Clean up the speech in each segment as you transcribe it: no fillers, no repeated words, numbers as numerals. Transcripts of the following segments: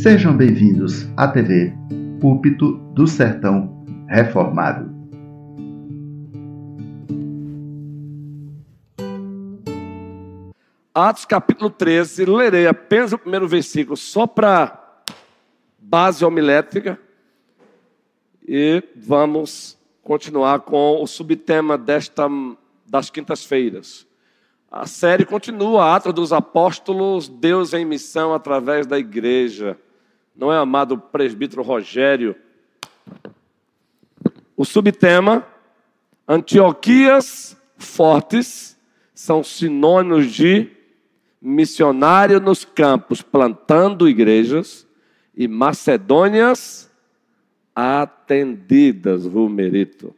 Sejam bem-vindos à TV Púlpito do Sertão Reformado. Atos capítulo 13, lerei apenas o primeiro versículo só para base homilética e vamos continuar com o subtema das quintas-feiras. A série continua, Atos dos Apóstolos, Deus em missão através da igreja. Não é, amado presbítero Rogério? O subtema, Antioquias fortes, são sinônimos de missionário nos campos, plantando igrejas, e Macedônias atendidas, Rumerito.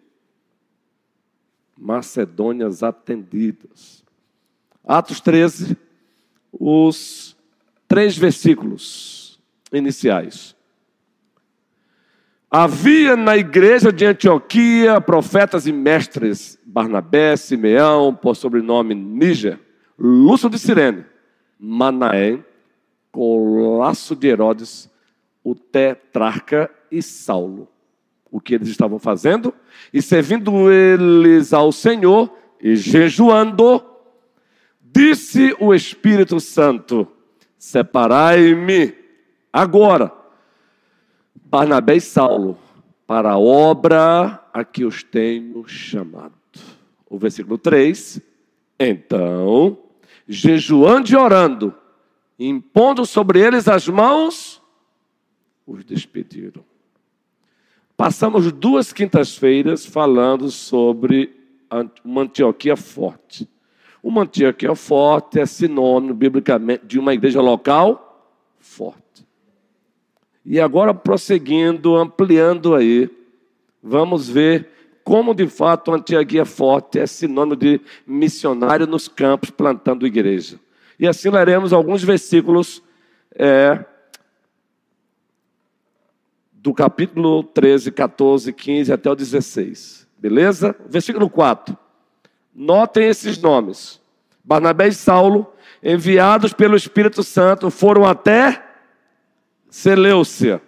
Macedônias atendidas. Atos 13, os 3 versículos iniciais. Havia na igreja de Antioquia profetas e mestres, Barnabé, Simeão, por sobrenome Níger, Lúcio de Cirene, Manaém, Colasso de Herodes, o tetrarca e Saulo. O que eles estavam fazendo? E servindo eles ao Senhor e jejuando, disse o Espírito Santo: separai-me agora, Barnabé e Saulo, para a obra a que os tenho chamado. O versículo 3, então, jejuando e orando, impondo sobre eles as mãos, os despediram. Passamos 2 quintas-feiras falando sobre uma Antioquia forte. Uma Antioquia forte é sinônimo, biblicamente, de uma igreja local forte. E agora, prosseguindo, ampliando aí, vamos ver como, de fato, a Antioquia forte é sinônimo de missionário nos campos, plantando igreja. E assim leremos alguns versículos do capítulo 13, 14, 15 até o 16. Beleza? Versículo 4. Notem esses nomes. Barnabé e Saulo, enviados pelo Espírito Santo, foram até Seleucia.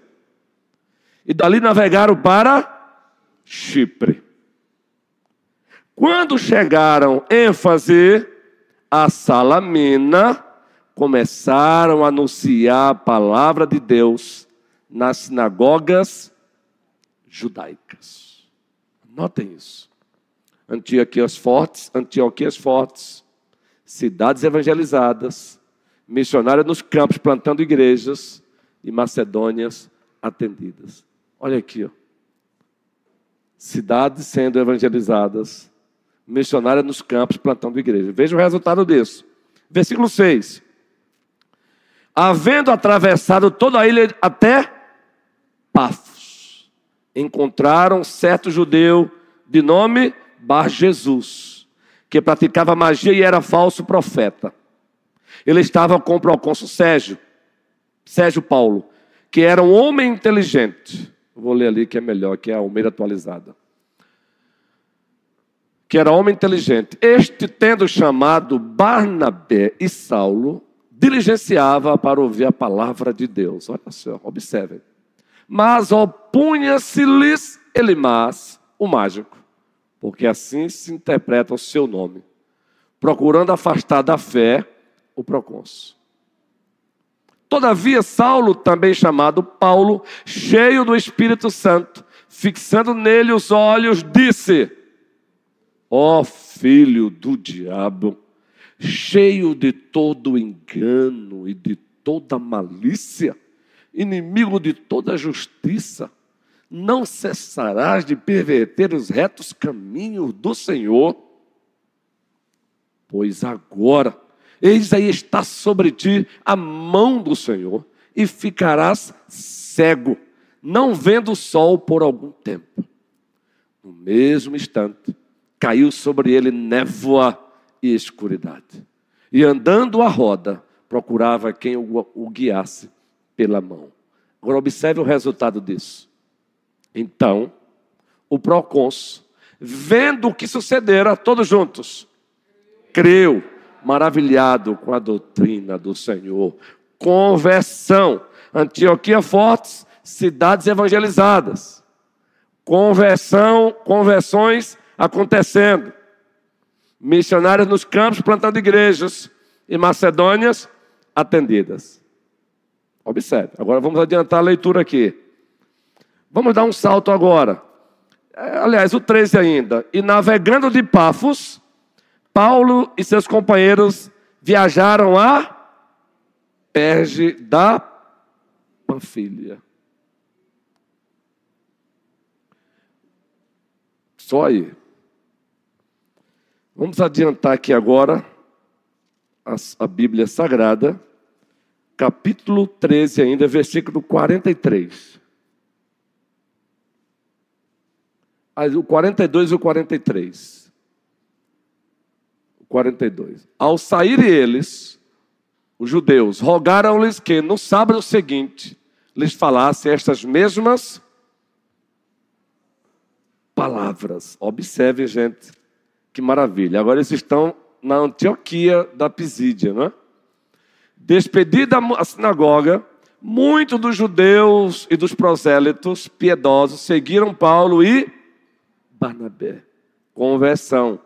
E dali navegaram para Chipre. Quando chegaram em Ênfase, a Salamina, começaram a anunciar a palavra de Deus nas sinagogas judaicas. Notem isso. Antioquias fortes, cidades evangelizadas, missionários nos campos plantando igrejas e Macedônias atendidas. Olha aqui, ó. Cidades sendo evangelizadas, missionários nos campos plantando igrejas. Veja o resultado disso. Versículo 6. Havendo atravessado toda a ilha até Pafos, encontraram certo judeu de nome Bar-Jesus, que praticava magia e era falso profeta. Ele estava com o procônsul Sérgio Paulo, que era um homem inteligente. Vou ler ali que é melhor, que é a Almeida atualizada. Que era homem inteligente. Este, tendo chamado Barnabé e Saulo, diligenciava para ouvir a palavra de Deus. Olha só, observem. Mas opunha-se-lhes Elimas, o mágico, porque assim se interpreta o seu nome, procurando afastar da fé o procônsul. Todavia, Saulo, também chamado Paulo, cheio do Espírito Santo, fixando nele os olhos, disse: ó filho do diabo, cheio de todo engano e de toda malícia, inimigo de toda justiça, não cessarás de perverter os retos caminhos do Senhor? Pois agora, eis aí está sobre ti a mão do Senhor, e ficarás cego, não vendo o sol por algum tempo. No mesmo instante, caiu sobre ele névoa e escuridade. E andando à roda, procurava quem o guiasse pela mão. Agora observe o resultado disso. Então, o procônsul, vendo o que sucedera, todos juntos, creu, maravilhado com a doutrina do Senhor. Conversão. Antioquia fortes, cidades evangelizadas. Conversões acontecendo. Missionários nos campos plantando igrejas. E Macedônias atendidas. Observe. Agora vamos adiantar a leitura aqui. Vamos dar um salto agora. Aliás, o 13 ainda. E navegando de Pafos, Paulo e seus companheiros viajaram a Perge da Panfilha. Só aí. Vamos adiantar aqui agora a Bíblia Sagrada, capítulo 13 ainda, versículo 43. O 42 e o 43. O 42. Ao saírem eles, os judeus, rogaram-lhes que no sábado seguinte lhes falassem estas mesmas palavras. Observe, gente, que maravilha. Agora eles estão na Antioquia da Pisídia, não é? Despedida a sinagoga, muitos dos judeus e dos prosélitos piedosos seguiram Paulo e Barnabé. Conversão.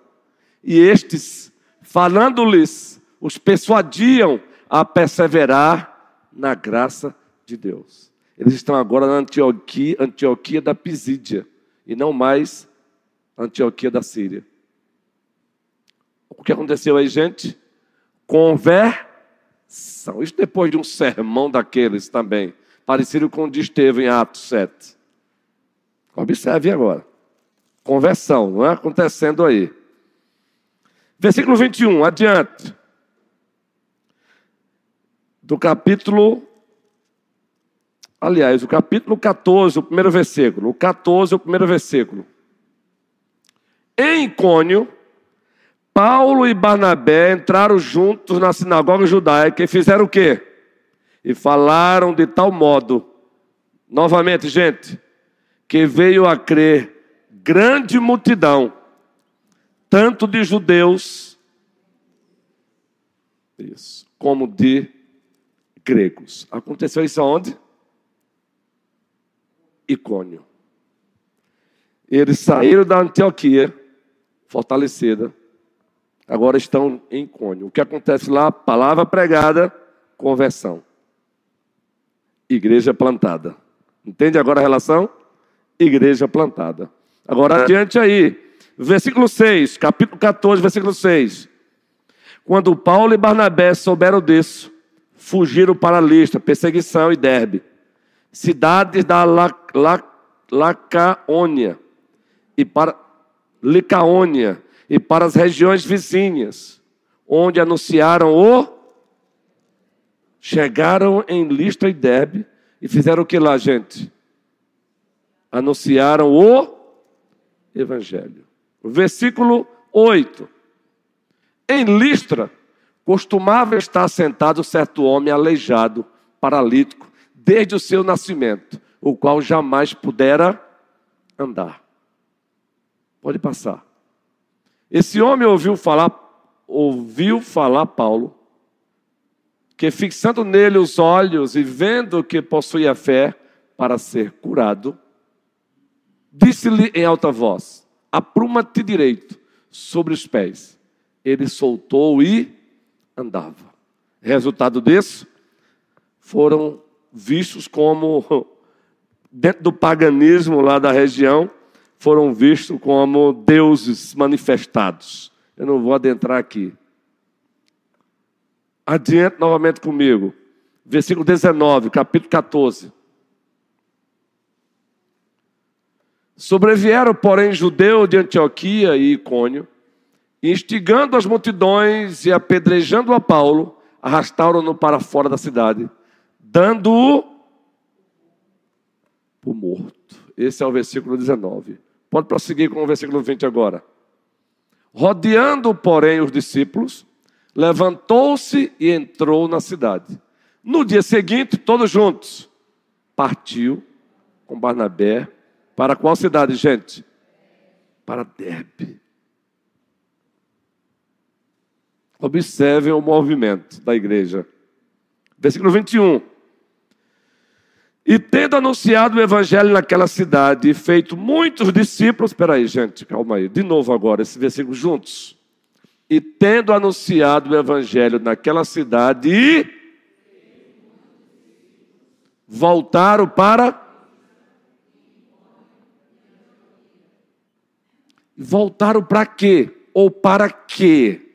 E estes, falando-lhes, os persuadiam a perseverar na graça de Deus. Eles estão agora na Antioquia da Pisídia e não mais Antioquia da Síria. O que aconteceu aí, gente? Conversão. Isso depois de um sermão daqueles também, parecido com o de Estevão em Atos 7. Observe agora. Conversão, não é? Acontecendo aí. Versículo 21, adiante. Do capítulo... Aliás, o capítulo 14, o primeiro versículo. O 14, o primeiro versículo. Em Icônio, Paulo e Barnabé entraram juntos na sinagoga judaica e fizeram o quê? E falaram de tal modo, novamente, gente, que veio a crer grande multidão, tanto de judeus, como de gregos. Aconteceu isso aonde? Icônio. Eles saíram da Antioquia, fortalecida, agora estão em Icônio. O que acontece lá? Palavra pregada, conversão. Igreja plantada. Entende agora a relação? Igreja plantada. Agora adiante aí. Versículo 6, capítulo 14, versículo 6. Quando Paulo e Barnabé souberam disso, fugiram para Listra, perseguição e Derbe, cidades da Licaônia e para as regiões vizinhas, onde anunciaram chegaram em Listra e Derbe e fizeram o que lá, gente? Anunciaram o Evangelho. Versículo 8. Em Listra, costumava estar sentado certo homem aleijado, paralítico, desde o seu nascimento, o qual jamais pudera andar. Pode passar. Esse homem ouviu falar Paulo, que fixando nele os olhos e vendo que possuía fé para ser curado, disse-lhe em alta voz: apruma-te direito sobre os pés. Ele soltou e andava. Resultado disso, foram vistos como, dentro do paganismo lá da região, foram vistos como deuses manifestados. Eu não vou adentrar aqui. Adiante novamente comigo. Versículo 19, capítulo 14. Sobrevieram, porém, judeus de Antioquia e Icônio, instigando as multidões e apedrejando a Paulo, arrastaram-no para fora da cidade, dando-o por morto. Esse é o versículo 19. Pode prosseguir com o versículo 20 agora. Rodeando, porém, os discípulos, levantou-se e entrou na cidade. No dia seguinte, todos juntos, partiu com Barnabé. Para qual cidade, gente? Para Derbe. Observem o movimento da igreja. Versículo 21. E tendo anunciado o evangelho naquela cidade e feito muitos discípulos... Espera aí, gente, calma aí. De novo agora, esse versículo juntos. E tendo anunciado o evangelho naquela cidade e... voltaram para... Voltaram para quê? Ou para quê?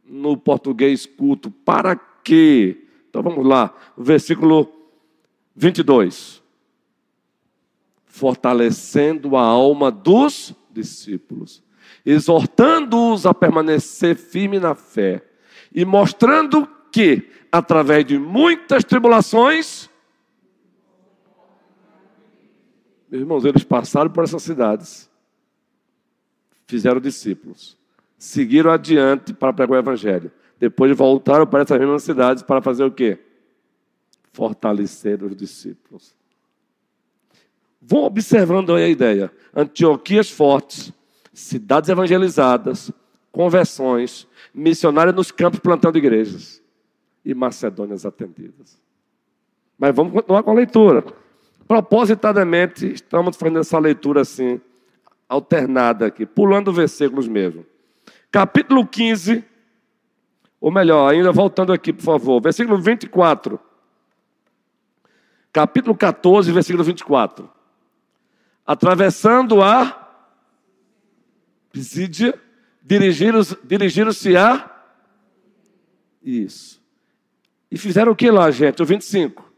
No português culto, para quê? Então vamos lá, versículo 22. Fortalecendo a alma dos discípulos, exortando-os a permanecer firme na fé, e mostrando que, através de muitas tribulações, meus irmãos, eles passaram por essas cidades, fizeram discípulos, seguiram adiante para pregar o evangelho, depois voltaram para essas mesmas cidades para fazer o quê? Fortalecer os discípulos. Vão observando aí a ideia. Antioquias fortes, cidades evangelizadas, conversões, missionários nos campos plantando igrejas e Macedônias atendidas. Mas vamos continuar com a leitura. Propositadamente, estamos fazendo essa leitura assim, alternada aqui, pulando versículos mesmo. Capítulo 15, ou melhor, ainda voltando aqui, por favor, versículo 24. Capítulo 14, versículo 24. Atravessando a Pisídia, dirigiram-se a... Isso. E fizeram o que lá, gente? O 25.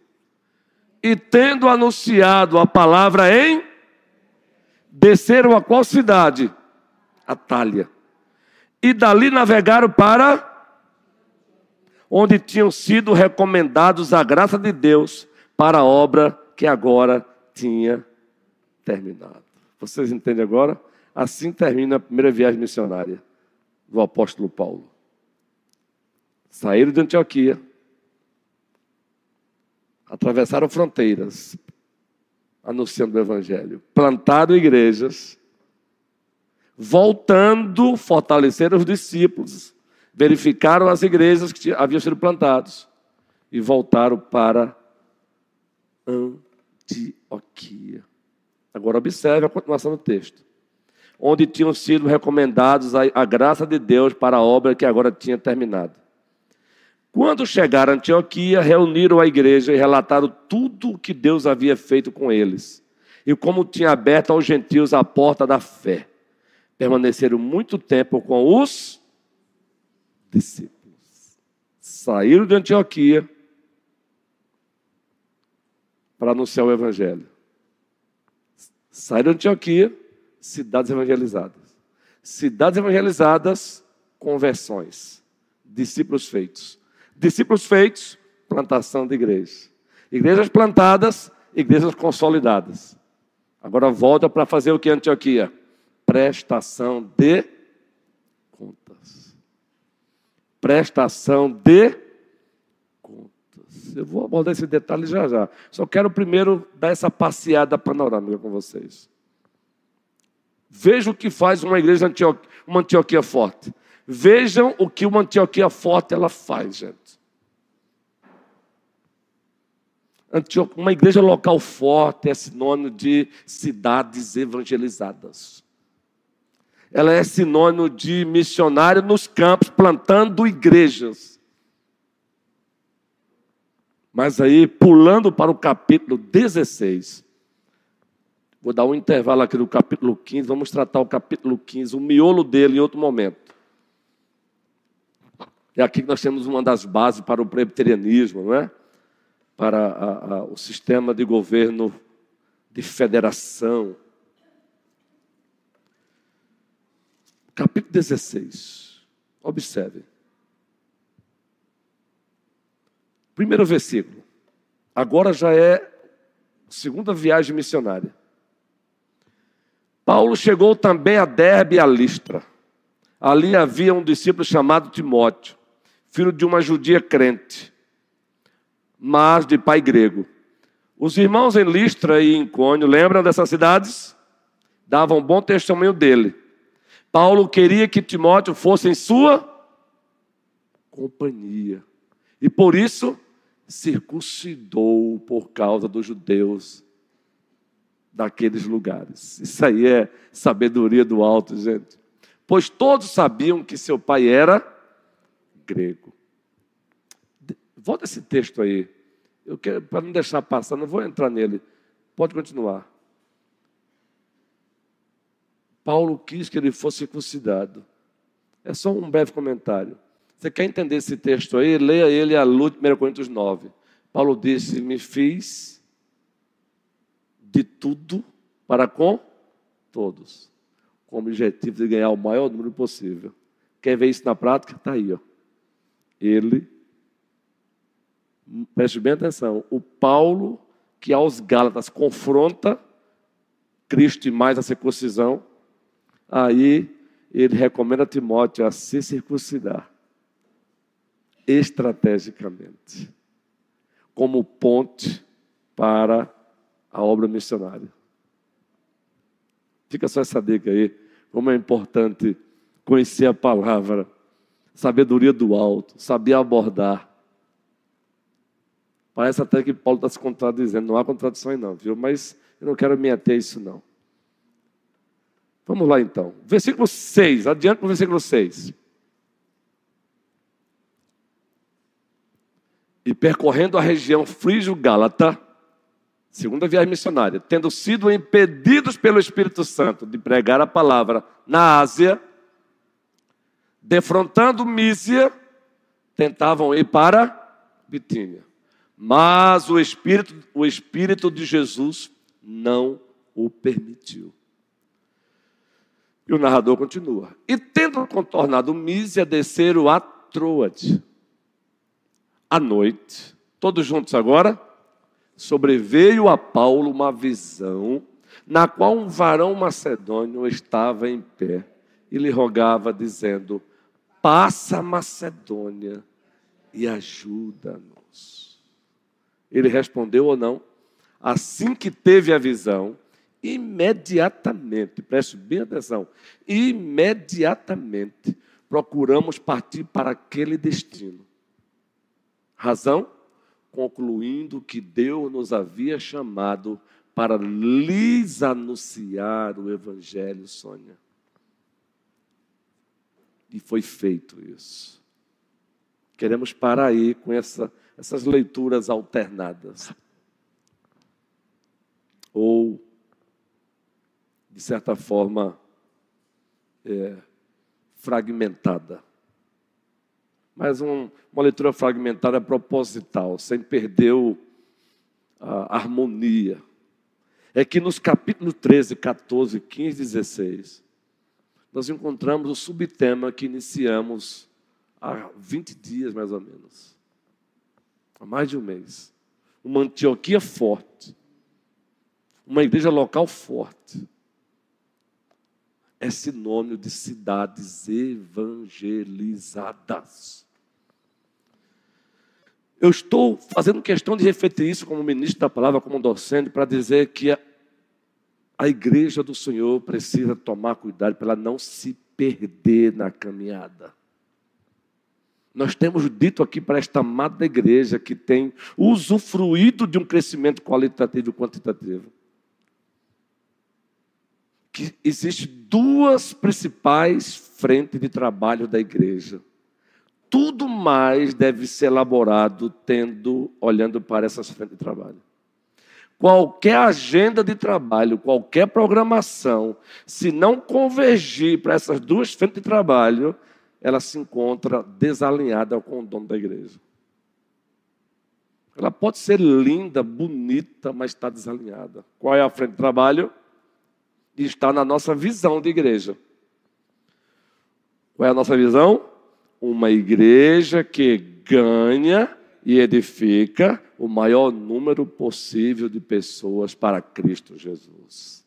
E tendo anunciado a palavra em... Desceram a qual cidade? Atália. E dali navegaram para... onde tinham sido recomendados a graça de Deus para a obra que agora tinha terminado. Vocês entendem agora? Assim termina a primeira viagem missionária do apóstolo Paulo. Saíram de Antioquia, atravessaram fronteiras, anunciando o evangelho, plantaram igrejas, voltando, fortaleceram os discípulos, verificaram as igrejas que haviam sido plantadas e voltaram para Antioquia. Agora observe a continuação do texto. Onde tinham sido recomendados a graça de Deus para a obra que agora tinha terminado. Quando chegaram a Antioquia, reuniram a igreja e relataram tudo o que Deus havia feito com eles e como tinha aberto aos gentios a porta da fé. Permaneceram muito tempo com os discípulos. Saíram de Antioquia para anunciar o evangelho. Saíram de Antioquia, cidades evangelizadas. Cidades evangelizadas, conversões. Discípulos feitos. Discípulos feitos, plantação de igrejas. Igrejas plantadas, igrejas consolidadas. Agora volta para fazer o que Antioquia? Prestação de contas. Prestação de contas. Eu vou abordar esse detalhe já já. Só quero primeiro dar essa passeada panorâmica com vocês. Veja o que faz uma igreja uma Antioquia forte. Vejam o que uma Antioquia forte ela faz, gente. Uma igreja local forte é sinônimo de cidades evangelizadas. Ela é sinônimo de missionário nos campos, plantando igrejas. Mas aí, pulando para o capítulo 16, vou dar um intervalo aqui do capítulo 15, vamos tratar o capítulo 15, o miolo dele em outro momento. É aqui que nós temos uma das bases para o presbiterianismo, não é? Para o sistema de governo de federação. Capítulo 16. Observe. Primeiro versículo. Agora já é a segunda viagem missionária. Paulo chegou também a Derbe e a Listra. Ali havia um discípulo chamado Timóteo, filho de uma judia crente, mas de pai grego. Os irmãos em Listra e em Icônio, lembram dessas cidades? Davam bom testemunho dele. Paulo queria que Timóteo fosse em sua companhia. E por isso, circuncidou por causa dos judeus daqueles lugares. Isso aí é sabedoria do alto, gente. Pois todos sabiam que seu pai era grego. Volta esse texto aí. Eu quero, para não deixar passar, não vou entrar nele. Pode continuar. Paulo quis que ele fosse circuncidado. É só um breve comentário. Você quer entender esse texto aí? Leia ele à luz de 1 Coríntios 9. Paulo disse, me fiz de tudo para com todos, com o objetivo de ganhar o maior número possível. Quer ver isso na prática? Está aí. Ó. Ele, preste bem atenção, o Paulo que aos Gálatas confronta Cristo e mais a circuncisão, aí ele recomenda a Timóteo a se circuncidar estrategicamente, como ponte para a obra missionária. Fica só essa dica aí, como é importante conhecer a palavra, sabedoria do alto, saber abordar. Parece até que Paulo está se contradizendo, não há contradição aí não, viu? Mas eu não quero me ater a isso não. Vamos lá então, versículo 6, adiante para o versículo 6. E percorrendo a região frígio-gálata, segunda viagem missionária, tendo sido impedidos pelo Espírito Santo de pregar a palavra na Ásia, defrontando Mísia, tentavam ir para Bitínia. Mas o Espírito de Jesus não o permitiu. E o narrador continua. E tendo contornado Mísia, desceram a Troade. À noite, todos juntos agora, sobreveio a Paulo uma visão, na qual um varão macedônio estava em pé e lhe rogava, dizendo, passa a Macedônia e ajuda-nos. Ele respondeu ou não? Assim que teve a visão, imediatamente, preste bem atenção, imediatamente procuramos partir para aquele destino. Razão? Concluindo que Deus nos havia chamado para lhes anunciar o Evangelho, Sônia. E foi feito isso. Queremos parar aí com essas leituras alternadas. Ou, de certa forma, fragmentada. Mas uma leitura fragmentada proposital, sem perder a harmonia. É que nos capítulos 13, 14, 15 e 16, nós encontramos o subtema que iniciamos há 20 dias, mais ou menos. Há mais de um mês. Uma Antioquia forte. Uma igreja local forte. É sinônimo de cidades evangelizadas. Eu estou fazendo questão de refletir isso como ministro da palavra, como docente, para dizer que a igreja do Senhor precisa tomar cuidado para ela não se perder na caminhada. Nós temos dito aqui para esta amada igreja que tem usufruído de um crescimento qualitativo e quantitativo, que existem duas principais frentes de trabalho da igreja. Tudo mais deve ser elaborado olhando para essas frentes de trabalho. Qualquer agenda de trabalho, qualquer programação, se não convergir para essas duas frentes de trabalho, ela se encontra desalinhada com o dono da igreja. Ela pode ser linda, bonita, mas está desalinhada. Qual é a frente de trabalho? Está na nossa visão de igreja. Qual é a nossa visão? Uma igreja que ganha e edifica o maior número possível de pessoas para Cristo Jesus.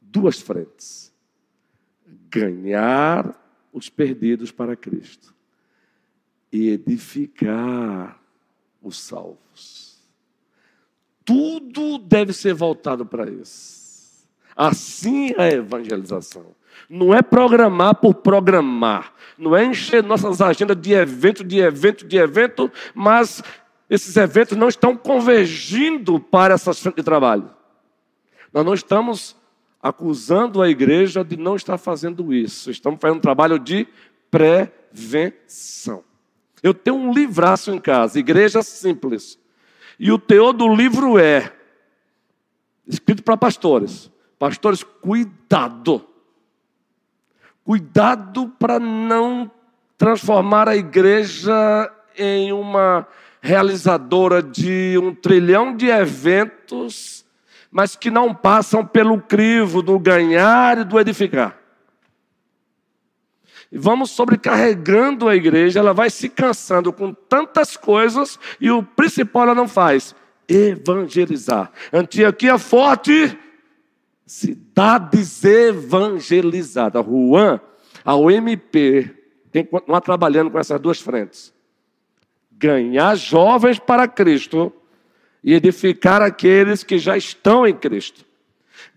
Duas frentes. Ganhar os perdidos para Cristo e edificar os salvos. Tudo deve ser voltado para isso. Assim é a evangelização. Não é programar por programar. Não é encher nossas agendas de evento, mas esses eventos não estão convergindo para essas frentes de trabalho. Nós não estamos acusando a igreja de não estar fazendo isso. Estamos fazendo um trabalho de prevenção. Eu tenho um livraço em casa, Igreja Simples. E o teor do livro é, escrito para pastores. Pastores, cuidado. Cuidado para não transformar a igreja em uma realizadora de 1 trilhão de eventos, mas que não passam pelo crivo do ganhar e do edificar. E vamos sobrecarregando a igreja, ela vai se cansando com tantas coisas e o principal ela não faz, evangelizar. Antioquia forte, cidades evangelizadas. Juan, a UMP, tem que continuar trabalhando com essas duas frentes. Ganhar jovens para Cristo e edificar aqueles que já estão em Cristo.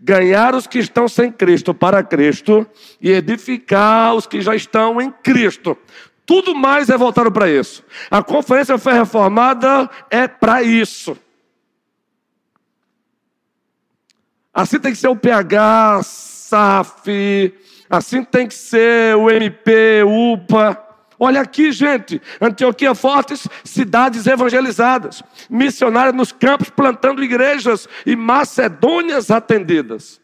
Ganhar os que estão sem Cristo para Cristo e edificar os que já estão em Cristo. Tudo mais é voltado para isso. A Conferência Fé Reformada é para isso. Assim tem que ser o PH, SAF, assim tem que ser o MP, UPA. Olha aqui, gente, Antioquia Fortes, cidades evangelizadas, missionários nos campos plantando igrejas e Macedônias atendidas.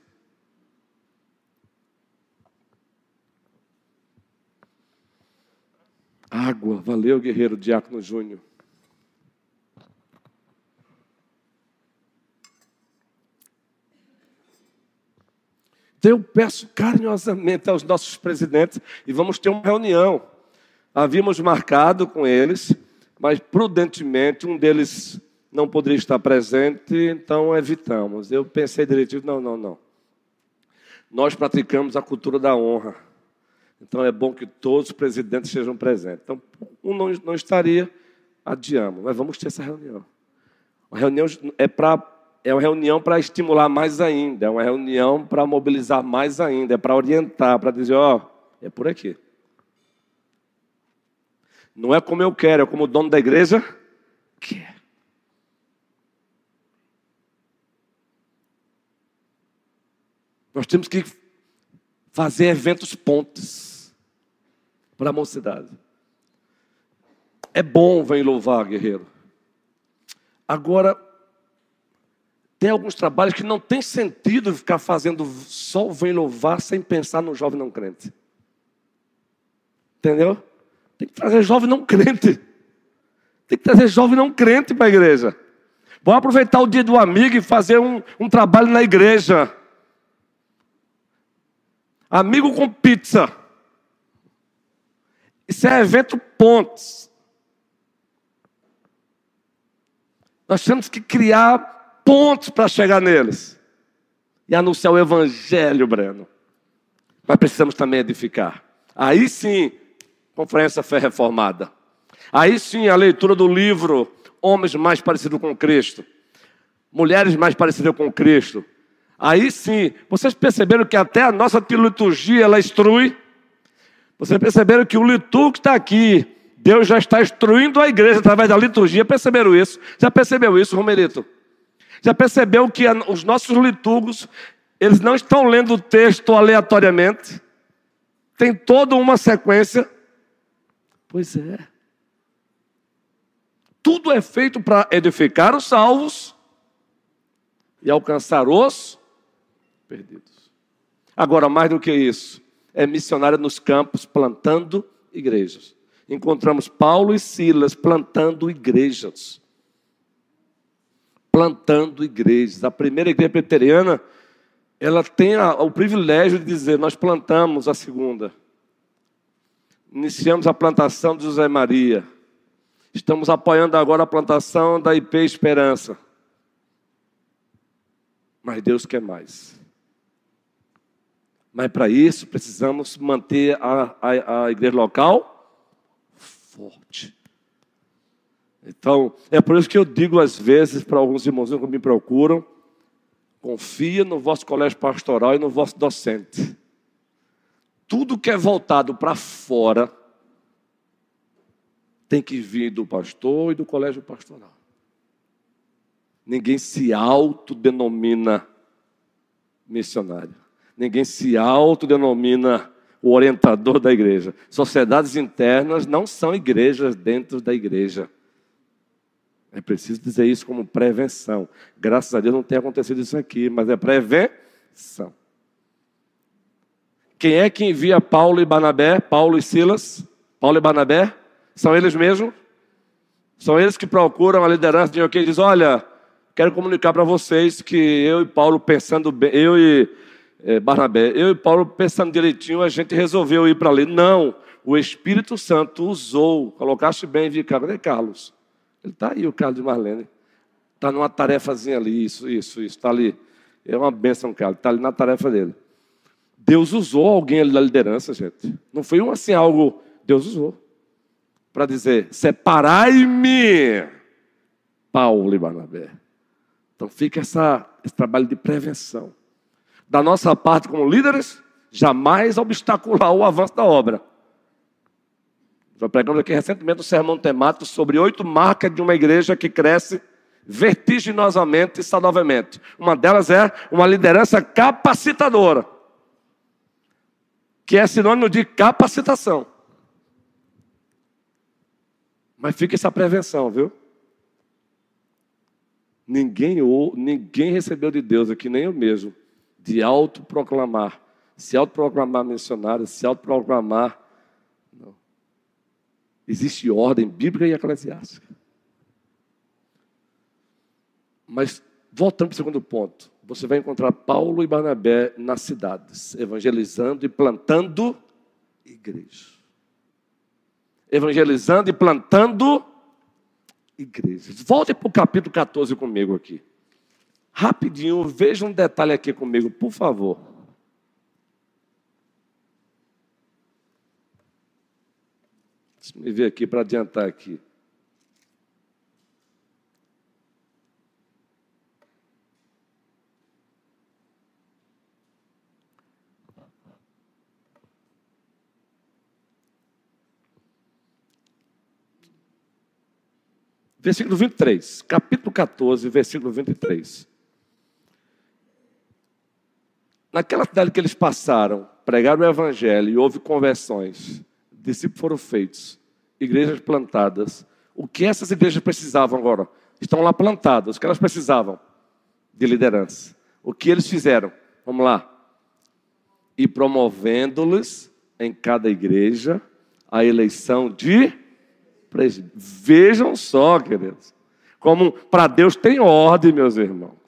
Água, valeu, guerreiro Diácono Júnior. Então eu peço carinhosamente aos nossos presidentes e vamos ter uma reunião. Havíamos marcado com eles, mas prudentemente um deles não poderia estar presente, então evitamos. Eu pensei direitinho, não. Nós praticamos a cultura da honra. Então é bom que todos os presidentes estejam presentes. Então um não estaria, adiamos, mas vamos ter essa reunião. A reunião é uma reunião para estimular mais ainda, é uma reunião para mobilizar mais ainda, é para orientar, para dizer, é por aqui. Não é como eu quero, é como o dono da igreja quer. Nós temos que fazer eventos pontes para a mocidade. É bom, vem louvar, guerreiro. Agora, tem alguns trabalhos que não tem sentido ficar fazendo só o vem louvar sem pensar no jovem não crente. Entendeu? Tem que trazer jovem não crente. Tem que trazer jovem não crente para a igreja. Vamos aproveitar o dia do amigo e fazer um trabalho na igreja. Amigo com pizza. Isso é evento pontes. Nós temos que criar pontos para chegar neles. E anunciar o evangelho, Breno. Mas precisamos também edificar. Aí sim, Conferência Fé Reformada. Aí sim, a leitura do livro Homens Mais Parecidos com Cristo. Mulheres Mais Parecidas com Cristo. Aí sim, vocês perceberam que até a nossa liturgia, ela instrui. Vocês perceberam que o liturgo que está aqui, Deus já está instruindo a igreja através da liturgia. Perceberam isso? Já percebeu isso, Romerito? Já percebeu que os nossos liturgos, eles não estão lendo o texto aleatoriamente? Tem toda uma sequência. Pois é. Tudo é feito para edificar os salvos e alcançar os perdidos. Agora, mais do que isso, é missionário nos campos plantando igrejas. Encontramos Paulo e Silas plantando igrejas. Plantando igrejas. A primeira igreja presbiteriana, ela tem o privilégio de dizer, nós plantamos a segunda. Iniciamos a plantação de José Maria. Estamos apoiando agora a plantação da IP Esperança. Mas Deus quer mais. Mas para isso precisamos manter a igreja local forte. Então, é por isso que eu digo às vezes para alguns irmãozinhos que me procuram, confia no vosso colégio pastoral e no vosso docente. Tudo que é voltado para fora tem que vir do pastor e do colégio pastoral. Ninguém se autodenomina missionário. Ninguém se autodenomina o orientador da igreja. Sociedades internas não são igrejas dentro da igreja. É preciso dizer isso como prevenção. Graças a Deus não tem acontecido isso aqui, mas é prevenção. Quem é que envia Paulo e Barnabé, Paulo e Silas? Paulo e Barnabé? São eles mesmos? São eles que procuram a liderança de Antioquia e dizem: olha, quero comunicar para vocês que eu e Paulo pensando bem, Barnabé, eu e Paulo pensando direitinho, a gente resolveu ir para ali. Não, o Espírito Santo usou, colocaste bem, vi, cadê Carlos? Ele está aí, o Carlos de Marlene. Está numa tarefazinha ali, isso, está ali. É uma bênção, Carlos, está ali na tarefa dele. Deus usou alguém ali da liderança, gente. Não foi assim algo, Deus usou. Para dizer, separai-me, Paulo e Barnabé. Então fica esse trabalho de prevenção. Da nossa parte como líderes, jamais obstacular o avanço da obra. Já pregamos aqui recentemente um sermão temático sobre 8 marcas de uma igreja que cresce vertiginosamente e saudavelmente. Uma delas é uma liderança capacitadora, que é sinônimo de capacitação. Mas fica essa prevenção, viu? Ninguém recebeu de Deus aqui, nem eu mesmo, de autoproclamar. Se autoproclamar missionário, se autoproclamar. Não. Existe ordem bíblica e eclesiástica. Mas, voltando para o segundo ponto, você vai encontrar Paulo e Barnabé nas cidades, evangelizando e plantando igreja. Evangelizando e plantando igrejas. Volte para o capítulo 14 comigo aqui. Rapidinho, veja um detalhe aqui comigo, por favor. Deixa eu ver aqui para adiantar aqui. Versículo 23, capítulo 14, versículo 23. Naquela cidade que eles passaram, pregaram o evangelho e houve conversões, discípulos foram feitos, igrejas plantadas. O que essas igrejas precisavam agora? Estão lá plantadas. O que elas precisavam? De liderança. O que eles fizeram? Vamos lá. E promovendo-lhes em cada igreja a eleição de presbíteros. Vejam só, queridos. Como para Deus tem ordem, meus irmãos.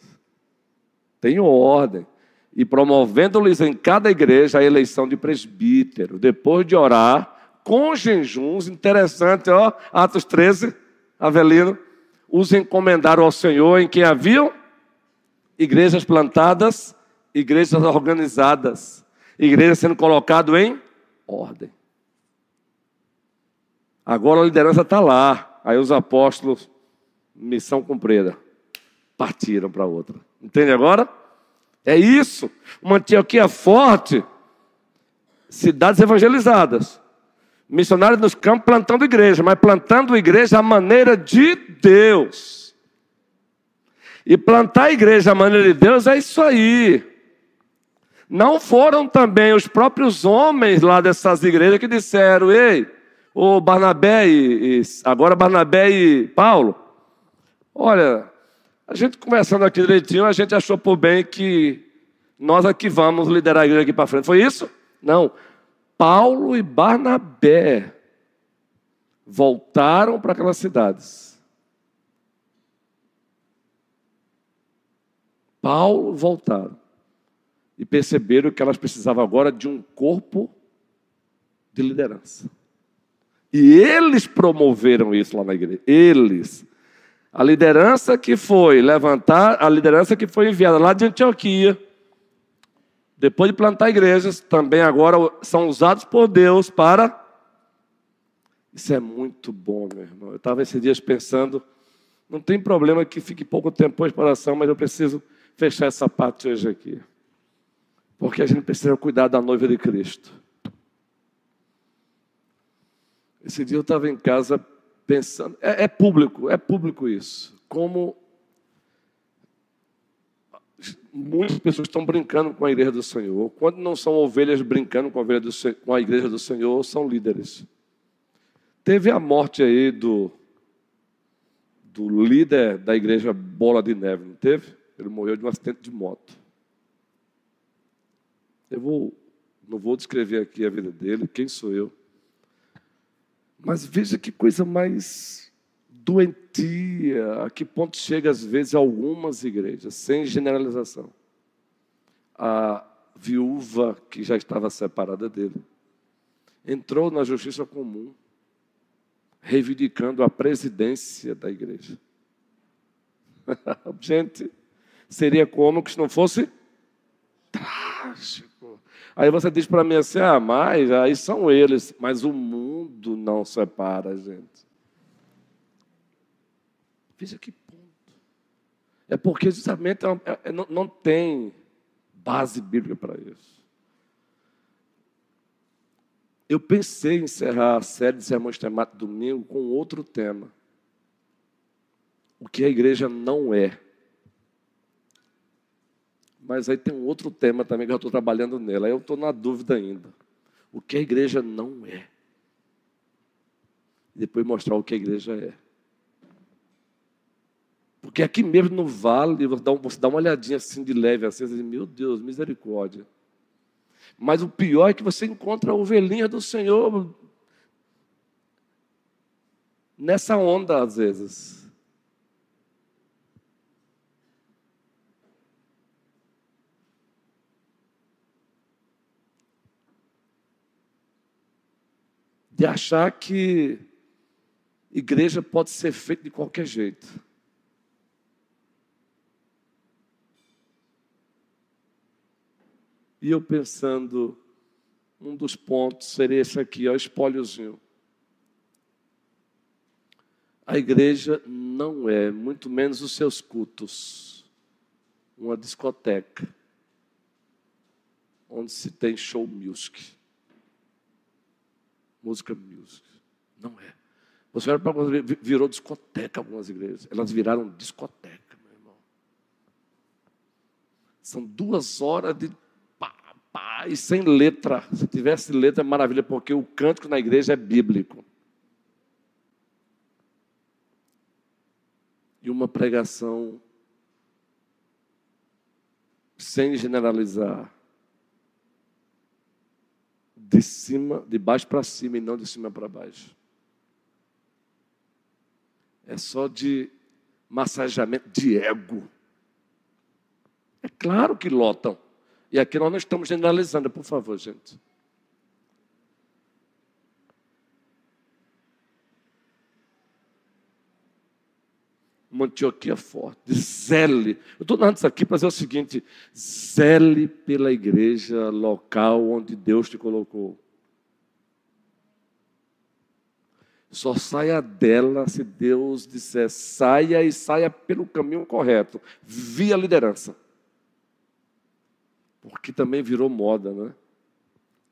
Tem ordem. E promovendo-lhes em cada igreja a eleição de presbítero. Depois de orar, com jejuns, interessante, ó, Atos 13, Avelino, os encomendaram ao Senhor em quem haviam igrejas plantadas, igrejas organizadas, igrejas sendo colocado em ordem. Agora a liderança está lá. Aí os apóstolos, missão cumprida, partiram para outra. Entende agora? É isso. Uma Antioquia forte, cidades evangelizadas, missionários nos campos plantando igreja, mas plantando igreja à maneira de Deus. E plantar a igreja à maneira de Deus é isso aí. Não foram também os próprios homens lá dessas igrejas que disseram: ei, o Barnabé agora Barnabé e Paulo, olha, a gente conversando aqui direitinho, a gente achou por bem que nós aqui vamos liderar a igreja aqui para frente. Foi isso? Não. Paulo e Barnabé voltaram para aquelas cidades. Paulo voltaram. E perceberam que elas precisavam agora de um corpo de liderança. E eles promoveram isso lá na igreja. Eles. A liderança que foi levantar, a liderança que foi enviada lá de Antioquia, depois de plantar igrejas, também agora são usados por Deus para... Isso é muito bom, meu irmão. Eu estava esses dias pensando, não tem problema que fique pouco tempo para exploração, mas eu preciso fechar essa parte hoje aqui. Porque a gente precisa cuidar da noiva de Cristo. Esse dia eu estava em casa pensando, é público isso. Como muitas pessoas estão brincando com a igreja do Senhor. Quando não são ovelhas brincando com a igreja do Senhor, são líderes. Teve a morte aí do líder da igreja Bola de Neve, não teve? Ele morreu de um acidente de moto. Não vou descrever aqui a vida dele, quem sou eu. Mas veja que coisa mais doentia, a que ponto chega às vezes algumas igrejas, sem generalização. A viúva que já estava separada dele entrou na justiça comum, reivindicando a presidência da igreja. Gente, seria como que se não fosse trágico. Aí você diz para mim assim, mas aí são eles, mas o mundo não separa, gente. Veja que ponto. É porque justamente não tem base bíblica para isso. Eu pensei em encerrar a série de sermões temáticos domingo com outro tema. O que a igreja não é. Mas aí tem um outro tema também que eu estou trabalhando nela. Aí eu estou na dúvida ainda. O que a igreja não é. E depois mostrar o que a igreja é. Porque aqui mesmo no vale, você dá uma olhadinha assim de leve, assim, e diz, meu Deus, misericórdia. Mas o pior é que você encontra a ovelhinha do Senhor nessa onda, às vezes. De achar que igreja pode ser feita de qualquer jeito. E eu pensando, um dos pontos seria esse aqui, o espóliozinho. A igreja não é, muito menos os seus cultos, uma discoteca, onde se tem show music. Música music. Não é. Você olha para virou discoteca algumas igrejas. Elas viraram discoteca, meu irmão. São 2 horas de e sem letra. Se tivesse letra, é maravilha, porque o cântico na igreja é bíblico. E uma pregação sem generalizar, de baixo para cima e não de cima para baixo. É só de massageamento de ego. É claro que lotam. E aqui nós não estamos generalizando, por favor, gente. Uma Antioquia forte, zele. Eu estou dando isso aqui para dizer o seguinte: zele pela igreja local onde Deus te colocou. Só saia dela se Deus disser saia e saia pelo caminho correto, via liderança. Porque também virou moda, né?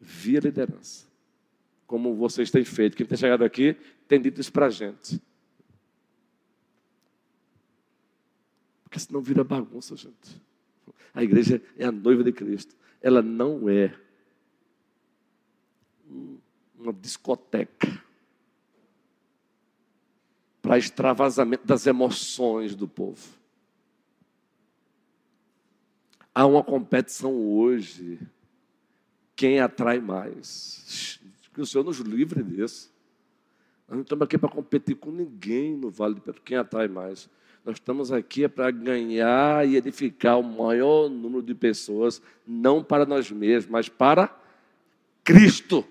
Via liderança. Como vocês têm feito. Quem tem chegado aqui tem dito isso para a gente. Porque senão vira bagunça, gente. A igreja é a noiva de Cristo. Ela não é uma discoteca para extravasamento das emoções do povo. Há uma competição hoje. Quem atrai mais? Que o Senhor nos livre disso. Nós não estamos aqui para competir com ninguém no Vale de Pedro. Quem atrai mais? Nós estamos aqui para ganhar e edificar o maior número de pessoas, não para nós mesmos, mas para Cristo.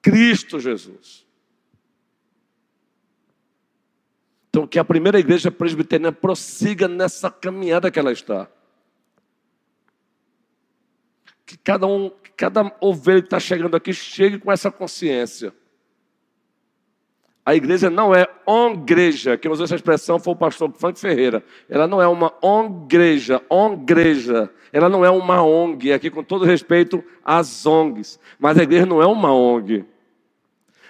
Cristo Jesus. Então, que a primeira igreja presbiteriana prossiga nessa caminhada que ela está. Que cada ovelha que está chegando aqui chegue com essa consciência. A igreja não é igreja. Quem usou essa expressão foi o pastor Frank Ferreira. Ela não é uma igreja. Ela não é uma ONG. Aqui com todo respeito às ONGs. Mas a igreja não é uma ONG.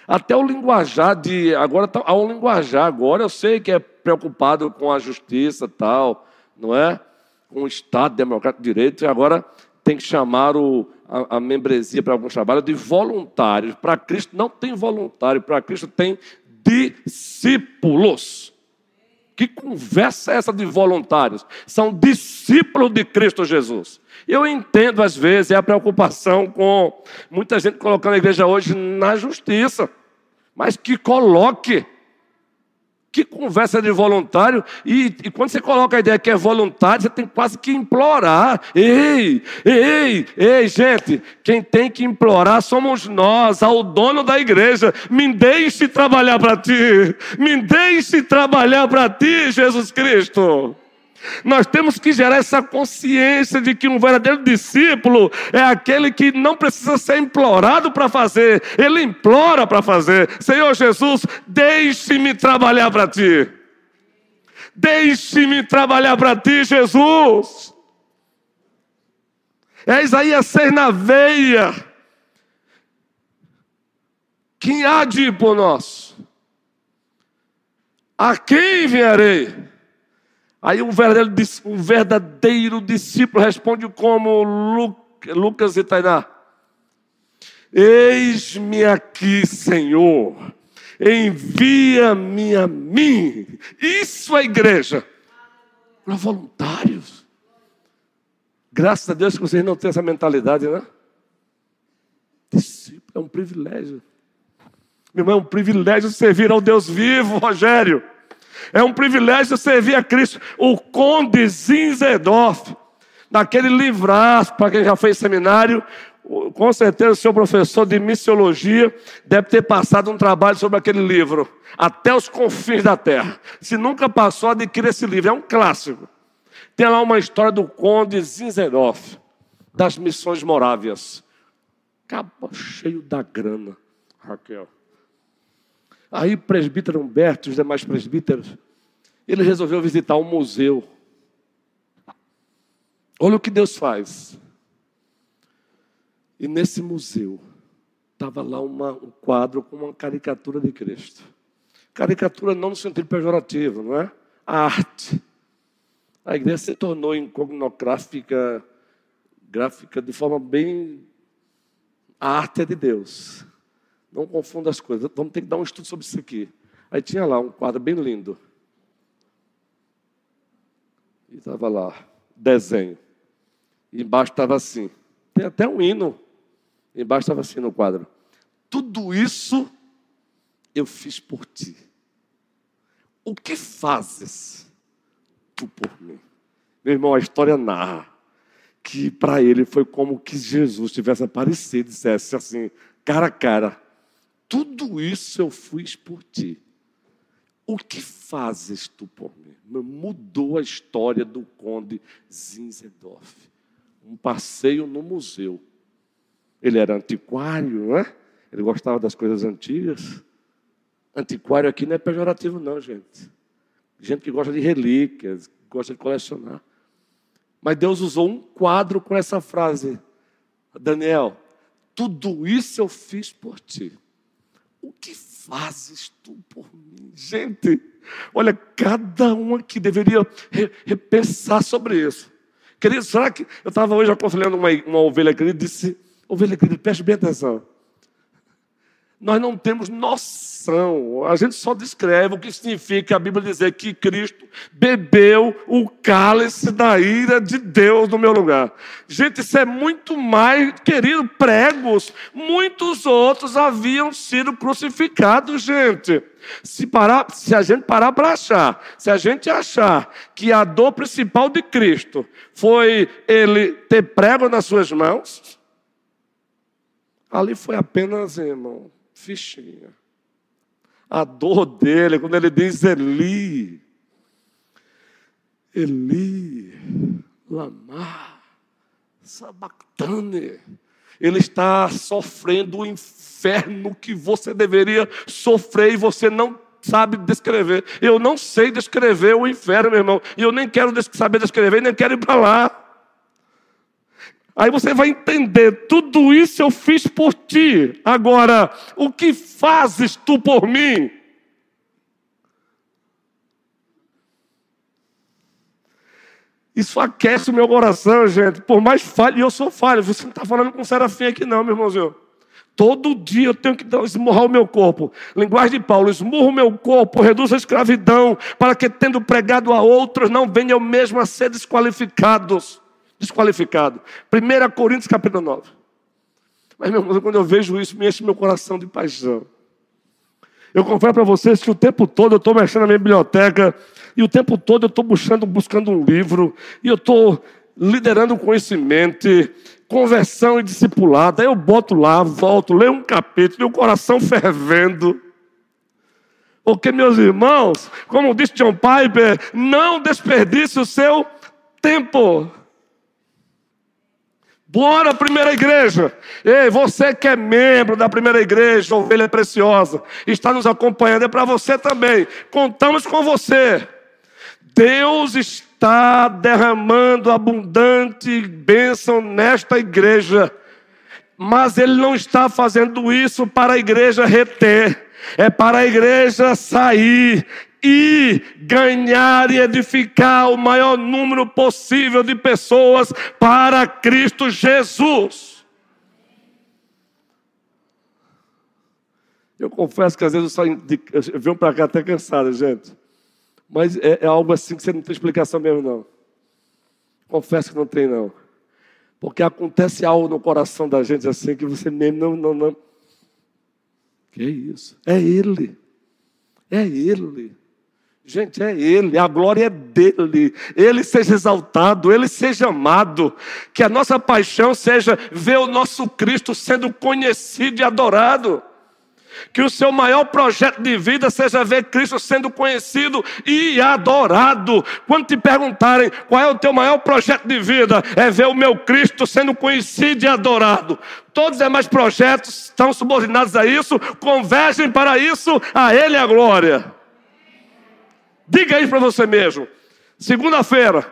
Até o linguajar agora há um linguajar agora, eu sei que é preocupado com a justiça e tal, não é? com o Estado Democrático de Direito, e agora tem que chamar a membresia para alguns trabalhos de voluntários. Para Cristo não tem voluntário, para Cristo tem discípulos. Que conversa é essa de voluntários? São discípulos de Cristo Jesus. Eu entendo, às vezes, a preocupação com muita gente colocando a igreja hoje na justiça. Mas que coloque. Que conversa de voluntário. E quando você coloca a ideia que é voluntário, você tem quase que implorar. Ei, gente, quem tem que implorar somos nós, ao dono da igreja. Me deixe trabalhar para ti. Me deixe trabalhar para ti, Jesus Cristo. Nós temos que gerar essa consciência de que um verdadeiro discípulo é aquele que não precisa ser implorado para fazer, ele implora para fazer. Senhor Jesus, deixe-me trabalhar para ti. Deixe-me trabalhar para ti, Jesus. É Isaías 6 na veia. Quem há de ir por nós? A quem enviarei? Aí um verdadeiro discípulo responde como Lucas e Tainá: eis-me aqui, Senhor, envia-me a mim. Isso é igreja. Para voluntários. Graças a Deus que vocês não têm essa mentalidade, né? Discípulo é um privilégio. Meu irmão, é um privilégio servir ao Deus vivo, Rogério. É um privilégio servir a Cristo. O Conde Zinzendorf, naquele livraço, para quem já fez seminário, com certeza o seu professor de missiologia deve ter passado um trabalho sobre aquele livro, Até os Confins da Terra. Se nunca passou, adquira esse livro, é um clássico. Tem lá uma história do Conde Zinzendorf, das missões morávias. Acaba cheio da grana, Raquel. Aí o presbítero Humberto e os demais presbíteros, ele resolveu visitar um museu. Olha o que Deus faz. E nesse museu estava lá um quadro com uma caricatura de Cristo. Caricatura não no sentido pejorativo, não é? A arte. A igreja se tornou iconográfica, gráfica de forma bem... A arte é de Deus. Não confunda as coisas. Vamos ter que dar um estudo sobre isso aqui. Aí tinha lá um quadro bem lindo. E estava lá, desenho. E embaixo estava assim. Tem até um hino. E embaixo estava assim no quadro: tudo isso eu fiz por ti. O que fazes tu por mim? Meu irmão, a história narra que para ele foi como que Jesus tivesse aparecido e dissesse assim, cara a cara: tudo isso eu fiz por ti. O que fazes tu por mim? Mudou a história do Conde Zinzendorf. Um passeio no museu. Ele era antiquário, né? Ele gostava das coisas antigas. Antiquário aqui não é pejorativo não, gente. Gente que gosta de relíquias, gosta de colecionar. Mas Deus usou um quadro com essa frase: Daniel, tudo isso eu fiz por ti. O que fazes tu por mim? Gente, olha, cada um aqui deveria repensar sobre isso. Querido, será que... Eu estava hoje aconselhando uma ovelha querida e disse: ovelha querida, preste bem atenção. Nós não temos noção, a gente só descreve o que significa a Bíblia dizer que Cristo bebeu o cálice da ira de Deus no meu lugar. Gente, isso é muito mais, querido, pregos, muitos outros haviam sido crucificados, gente. Se a gente parar para achar, se a gente achar que a dor principal de Cristo foi ele ter prego nas suas mãos, ali foi apenas, irmão, fichinha. A dor dele, quando ele diz Eli, lama sabactane, ele está sofrendo o inferno que você deveria sofrer e você não sabe descrever. Eu não sei descrever o inferno, meu irmão, e eu nem quero saber descrever, nem quero ir para lá. Aí você vai entender, tudo isso eu fiz por ti. Agora, o que fazes tu por mim? Isso aquece o meu coração, gente. Por mais falho, e eu sou falho. Você não está falando com serafim aqui não, meu irmãozinho. Todo dia eu tenho que esmurrar o meu corpo. Linguagem de Paulo, esmurro o meu corpo, reduzo a escravidão, para que, tendo pregado a outros, não venha eu mesmo a ser desqualificado. 1 Coríntios capítulo 9. Mas, meu irmão, quando eu vejo isso, me enche meu coração de paixão. Eu confesso para vocês que o tempo todo eu estou mexendo na minha biblioteca, e o tempo todo eu estou buscando um livro, e eu estou liderando conhecimento, conversão e discipulado. Aí eu boto lá, volto, leio um capítulo, e o coração fervendo. Porque, meus irmãos, como disse John Piper, não desperdice o seu tempo. Bora, primeira igreja. Ei, você que é membro da primeira igreja, ovelha preciosa, está nos acompanhando, é para você também. Contamos com você. Deus está derramando abundante bênção nesta igreja, mas Ele não está fazendo isso para a igreja reter, é para a igreja sair e ganhar e edificar o maior número possível de pessoas para Cristo Jesus. Eu confesso que às vezes eu venho para cá até cansado, gente. Mas é algo assim que você não tem explicação mesmo, não. Confesso que não tem, não. Porque acontece algo no coração da gente assim que você mesmo não. Que é isso? É Ele. É Ele. Gente, é Ele, a glória é dEle. Ele seja exaltado, Ele seja amado. Que a nossa paixão seja ver o nosso Cristo sendo conhecido e adorado. Que o seu maior projeto de vida seja ver Cristo sendo conhecido e adorado. Quando te perguntarem qual é o teu maior projeto de vida, é ver o meu Cristo sendo conhecido e adorado. Todos os demais projetos estão subordinados a isso, convergem para isso, a Ele a glória. Diga isso para você mesmo. Segunda-feira,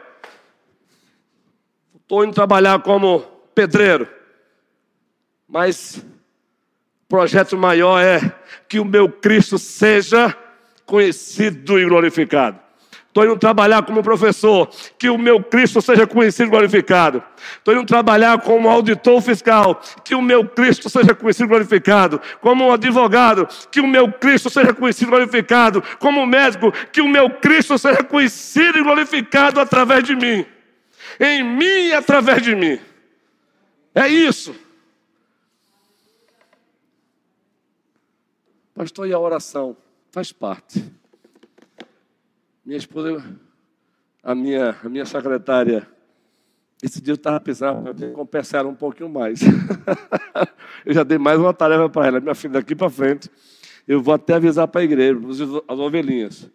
estou indo trabalhar como pedreiro, mas o projeto maior é que o meu Cristo seja conhecido e glorificado. Estou indo trabalhar como professor, que o meu Cristo seja conhecido e glorificado. Estou indo trabalhar como auditor fiscal, que o meu Cristo seja conhecido e glorificado. Como um advogado, que o meu Cristo seja conhecido e glorificado. Como médico, que o meu Cristo seja conhecido e glorificado através de mim. Em mim e através de mim. É isso. Pastor, e a oração? Faz parte. Minha esposa, a minha secretária, esse dia eu estava pensando, eu tenho que compensar ela um pouquinho mais. Eu já dei mais uma tarefa para ela. Minha filha, daqui para frente, eu vou até avisar para a igreja, as ovelhinhas.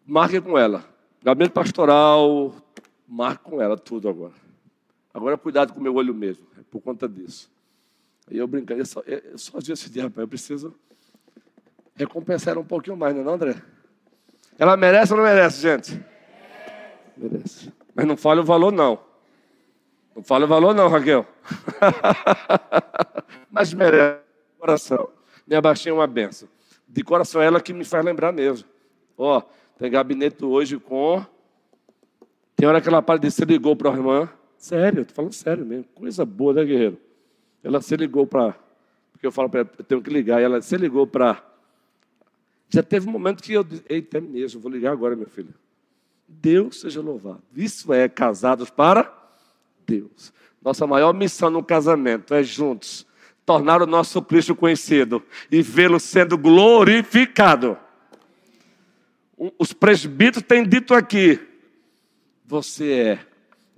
Marque com ela. Gabinete pastoral, marque com ela tudo agora. Agora cuidado com o meu olho mesmo, é por conta disso. E eu brinquei, eu só disse esse dia, rapaz, eu preciso recompensar um pouquinho mais, não é, André? Ela merece ou não merece, gente? Merece. Mas não fale o valor, não. Não fale o valor, não, Raquel. Mas merece. Coração. Minha baixinha é uma benção. De coração, ela que me faz lembrar mesmo. Ó, tem gabinete hoje com... Tem hora que ela para de se ligou para a irmã. Sério, eu estou falando sério mesmo. Coisa boa, né, guerreiro? Ela se ligou para... Porque eu falo para ela, eu tenho que ligar. E ela se ligou para... Já teve um momento que eu disse, eita, é mesmo, vou ligar agora, meu filho. Deus seja louvado. Isso é casados para Deus. Nossa maior missão no casamento é juntos tornar o nosso Cristo conhecido e vê-lo sendo glorificado. Os presbíteros têm dito aqui, você é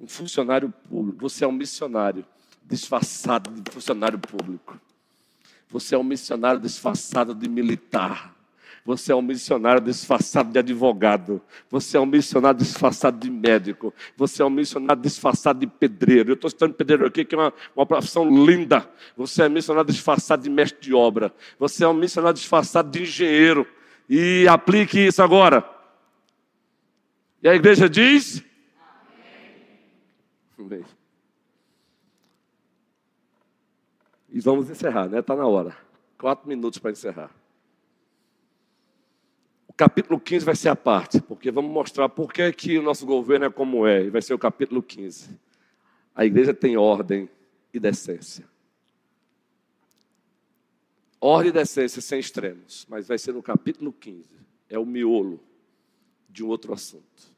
um funcionário público, você é um missionário disfarçado de funcionário público. Você é um missionário disfarçado de militar. Você é um missionário disfarçado de advogado. Você é um missionário disfarçado de médico. Você é um missionário disfarçado de pedreiro. Eu estou citando pedreiro aqui, que é uma profissão linda. Você é um missionário disfarçado de mestre de obra. Você é um missionário disfarçado de engenheiro. E aplique isso agora. E a igreja diz... Amém. E vamos encerrar, né? Está na hora. 4 minutos para encerrar. O capítulo 15 vai ser a parte, porque vamos mostrar por que que o nosso governo é como é, e vai ser o capítulo 15. A igreja tem ordem e decência. Ordem e decência sem extremos, mas vai ser no capítulo 15. É o miolo de um outro assunto.